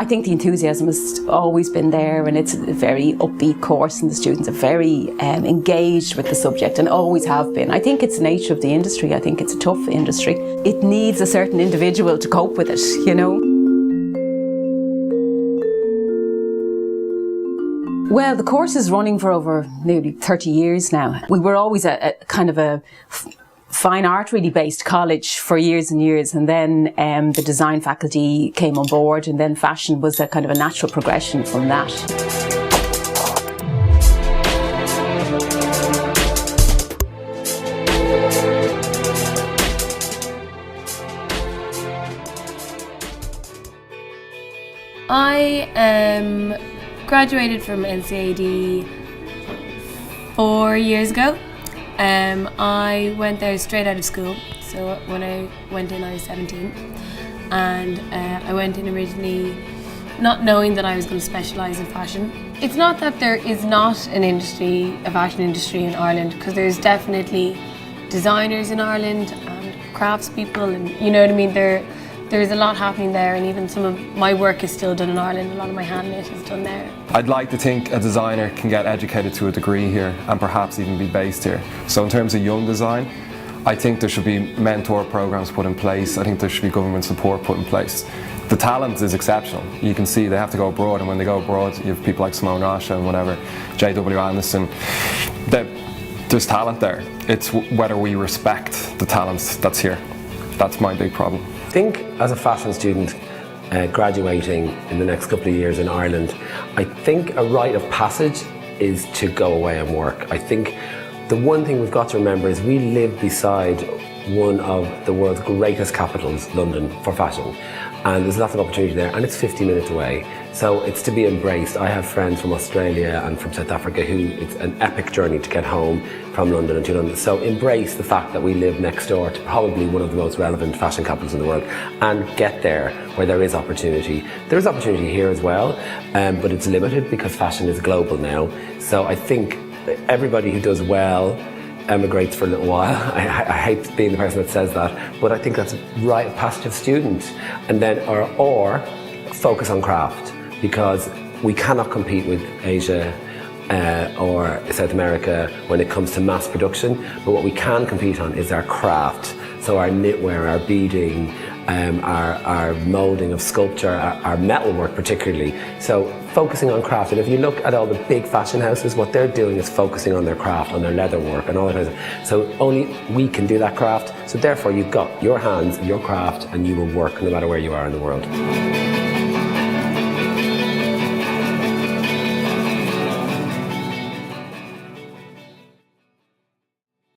I think the enthusiasm has always been there, and it's a very upbeat course, and the students are very engaged with the subject and always have been. I think it's the nature of the industry. I think it's a tough industry. It needs a certain individual to cope with it, you know. Well, the course is running for over nearly 30 years now. We were always a kind of a fine art really based college for years and years, and then the design faculty came on board, and then fashion was a kind of a natural progression from that. I graduated from NCAD 4 years ago. I went there straight out of school, so when I went in I was 17, and I went in originally not knowing that I was going to specialise in fashion. It's not that there is not a fashion industry in Ireland, because there's definitely designers in Ireland and craftspeople, and you know what I mean, there's a lot happening there, and even some of my work is still done in Ireland. A lot of my hand knit is done there. I'd like to think a designer can get educated to a degree here and perhaps even be based here. So in terms of young design, I think there should be mentor programs put in place. I think there should be government support put in place. The talent is exceptional. You can see they have to go abroad, and when they go abroad, you have people like Simone Rasha and whatever, J.W. Anderson. There's talent there. It's whether we respect the talent that's here. That's my big problem. I think as a fashion student graduating in the next couple of years in Ireland, I think a rite of passage is to go away and work. I think the one thing we've got to remember is we live beside one of the world's greatest capitals, London, for fashion. And there's lots of opportunity there, and it's 50 minutes away. So it's to be embraced. I have friends from Australia and from South Africa who it's an epic journey to get home from London and to London. So embrace the fact that we live next door to probably one of the most relevant fashion capitals in the world, and get there where there is opportunity. There is opportunity here as well, but it's limited because fashion is global now. So I think everybody who does well emigrates for a little while. I hate being the person that says that, but I think that's a rite of passage of students. And then, or focus on craft, because we cannot compete with Asia or South America when it comes to mass production, but what we can compete on is our craft. So our knitwear, our beading, our moulding of sculpture, our metalwork particularly. So focusing on craft. And if you look at all the big fashion houses, what they're doing is focusing on their craft, on their leather work and all that kind of stuff. So only we can do that craft. So therefore you've got your hands, your craft, and you will work no matter where you are in the world.